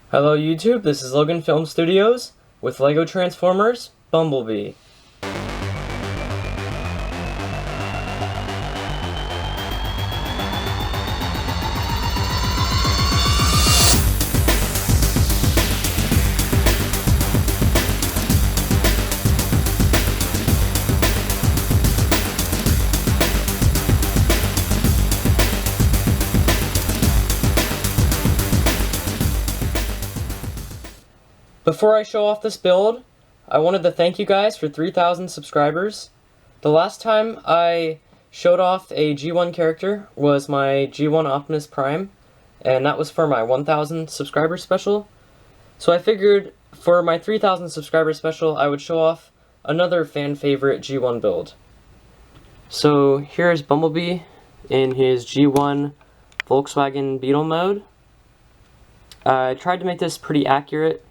Hello YouTube, this is Logan Film Studios with LEGO Transformers Bumblebee. Before I show off this build, I wanted to thank you guys for 3,000 subscribers. The last time I showed off a G1 character was my G1 Optimus Prime, and that was for my 1,000 subscriber special. So I figured for my 3,000 subscriber special I would show off another fan favorite G1 build. So here's Bumblebee in his G1 Volkswagen Beetle mode. I tried to make this pretty accurate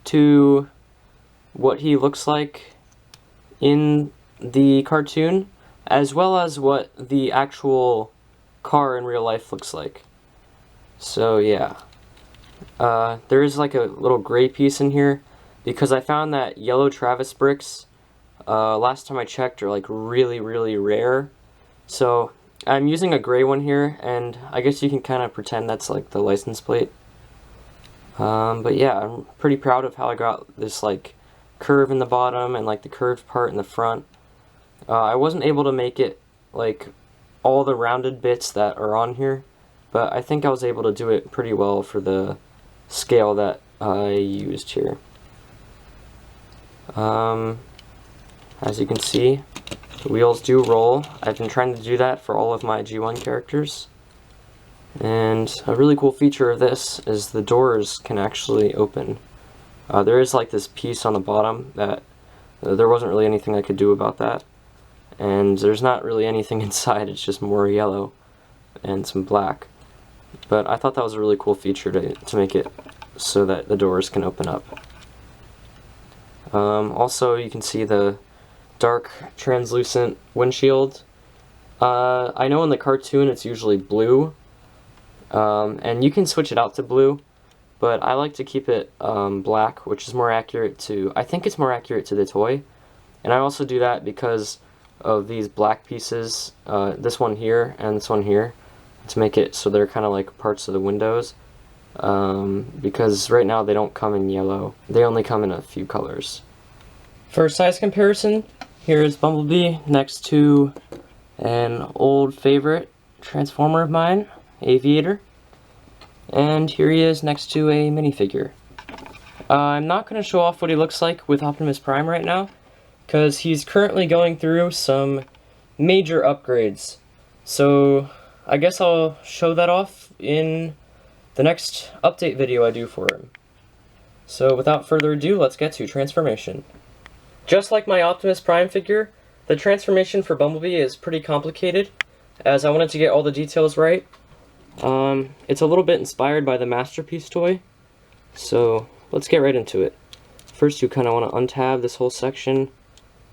to what he looks like in the cartoon, as well as what the actual car in real life looks like. So yeah, there is like a little gray piece in here because I found that yellow Travis bricks, last time I checked, are like really rare. So I'm using a gray one here, and I guess you can kind of pretend that's like the license plate. But yeah, I'm pretty proud of how I got this like curve in the bottom and like the curved part in the front. I wasn't able to make it like all the rounded bits that are on here, but I think I was able to do it pretty well for the scale that I used here. As you can see, the wheels do roll. I've been trying to do that for all of my G1 characters. And a really cool feature of this is the doors can actually open. There is like this piece on the bottom that there wasn't really anything I could do about that. And there's not really anything inside, it's just more yellow and some black. But I thought that was a really cool feature to make it so that the doors can open up. Also, you can see the dark translucent windshield. I know in the cartoon it's usually blue. And you can switch it out to blue, but I like to keep it black, which is more accurate to, I think it's more accurate to the toy. And I also do that because of these black pieces, this one here and this one here, to make it so they're kind of like parts of the windows. Because right now they don't come in yellow, they only come in a few colors. For size comparison, here is Bumblebee next to an old favorite Transformer of mine, Aviator, and here he is next to a minifigure. I'm not going to show off what he looks like with Optimus Prime right now, because he's currently going through some major upgrades. So I guess I'll show that off in the next update video I do for him. So without further ado, let's get to transformation. Just like my Optimus Prime figure, the transformation for Bumblebee is pretty complicated, as I wanted to get all the details right. It's a little bit inspired by the Masterpiece toy, so let's get right into it. First, you kind of want to untab this whole section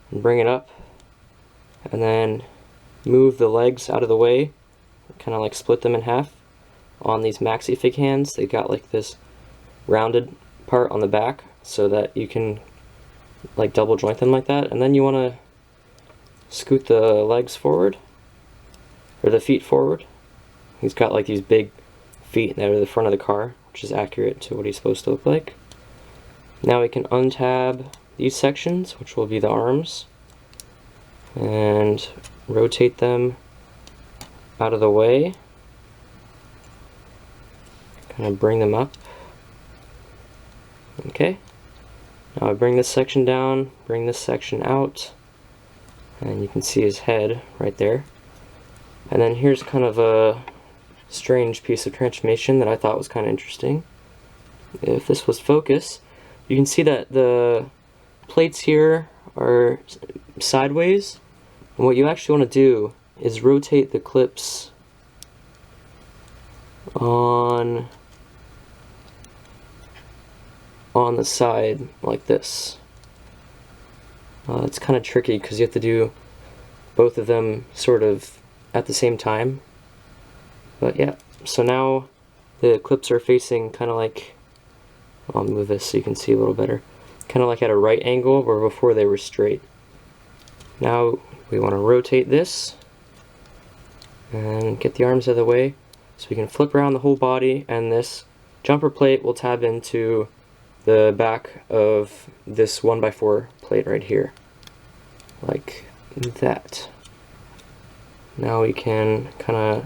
and bring it up, and then move the legs out of the way, kind of like split them in half. On these maxi-fig hands, they got like this rounded part on the back so that you can like double joint them like that, and then you want to scoot the legs forward, or the feet forward. He's got like these big feet that are the front of the car, which is accurate to what he's supposed to look like. Now we can untab these sections, which will be the arms, and rotate them out of the way. Kind of bring them up. Okay. Now I bring this section down, bring this section out, and you can see his head right there. And then here's kind of a strange piece of transformation that I thought was kind of interesting. If this was focus, you can see that the plates here are sideways, and what you actually want to do is rotate the clips on the side like this. It's kind of tricky because you have to do both of them sort of at the same time. But yeah, so now the clips are facing kind of like I'll move this so you can see a little better. Kind of like at a right angle, where before they were straight. Now we want to rotate this and get the arms out of the way so we can flip around the whole body, and this jumper plate will tab into the back of this 1x4 plate right here, like that. Now we can kind of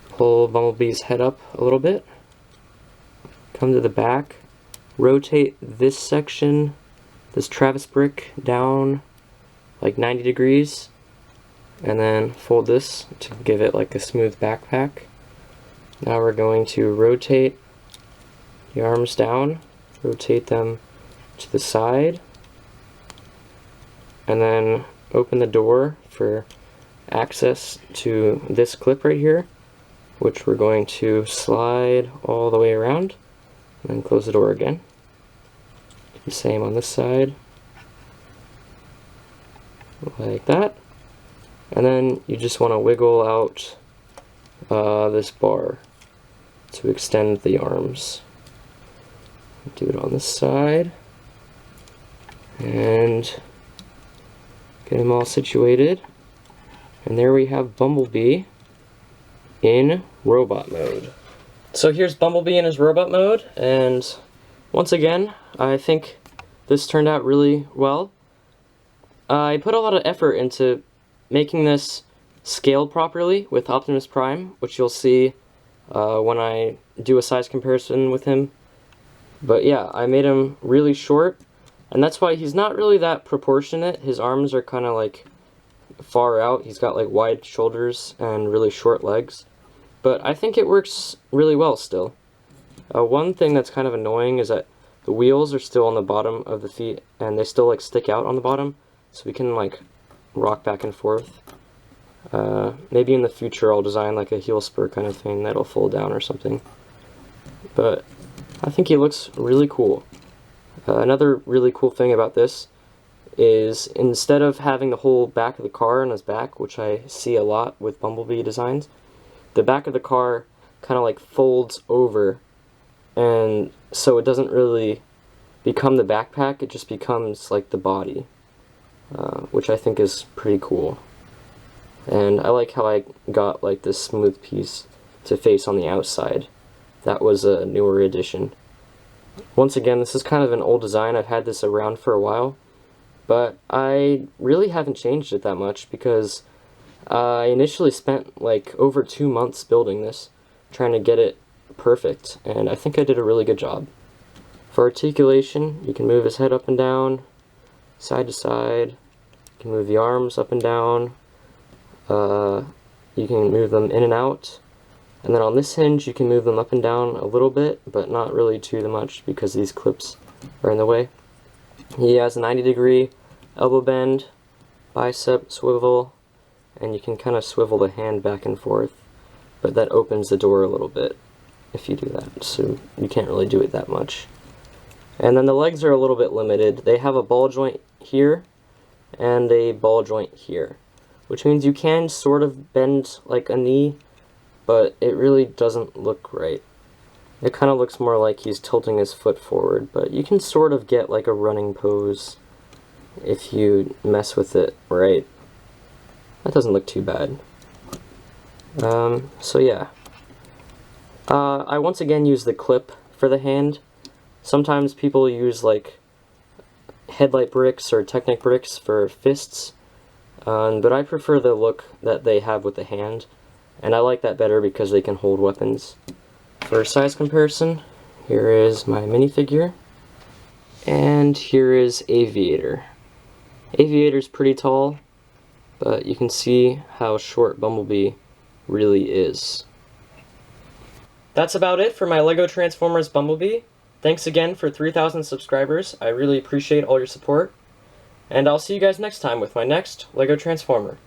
pull Bumblebee's head up a little bit, come to the back, rotate this section, this Travis brick, down like 90 degrees, and then fold this to give it like a smooth backpack. Now we're going to rotate the arms down, rotate them to the side, and then open the door for access to this clip right here, which we're going to slide all the way around, and then close the door again. The same on this side, like that. And then you just want to wiggle out this bar to extend the arms. Do it on this side, and get them all situated. And there we have Bumblebee in robot mode. So here's Bumblebee in his robot mode, and once again, I think this turned out really well. I put a lot of effort into making this scale properly with Optimus Prime, which you'll see when I do a size comparison with him. But yeah, I made him really short, and that's why he's not really that proportionate. His arms are kind of like far out. He's got like wide shoulders and really short legs. But I think it works really well still. One thing that's kind of annoying is that the wheels are still on the bottom of the feet, and they still like stick out on the bottom, so we can like rock back and forth. Maybe in the future I'll design like a heel spur kind of thing that'll fold down or something. But I think he looks really cool. Another really cool thing about this is instead of having the whole back of the car on his back, which I see a lot with Bumblebee designs, the back of the car kind of like folds over, and so it doesn't really become the backpack, it just becomes like the body, which I think is pretty cool. And I like how I got like this smooth piece to face on the outside. That was a newer addition. Once again, this is kind of an old design. I've had this around for a while, but I really haven't changed it that much because I initially spent like over 2 months building this, trying to get it perfect, and I think I did a really good job. For articulation, you can move his head up and down, side to side. You can move the arms up and down. You can move them in and out. And then on this hinge, you can move them up and down a little bit, but not really too much because these clips are in the way. He has a 90-degree elbow bend, bicep swivel, and you can kind of swivel the hand back and forth, but that opens the door a little bit if you do that, so you can't really do it that much. And then the legs are a little bit limited. They have a ball joint here and a ball joint here, which means you can sort of bend like a knee, but it really doesn't look right. It kind of looks more like he's tilting his foot forward, but you can sort of get like a running pose if you mess with it right. That doesn't look too bad. So yeah. I once again use the clip for the hand. Sometimes people use like headlight bricks or Technic bricks for fists, but I prefer the look that they have with the hand, and I like that better because they can hold weapons. For size comparison, here is my minifigure, and here is Aviator. Aviator's pretty tall, but you can see how short Bumblebee really is. That's about it for my LEGO Transformers Bumblebee. Thanks again for 3,000 subscribers. I really appreciate all your support. And I'll see you guys next time with my next LEGO Transformer.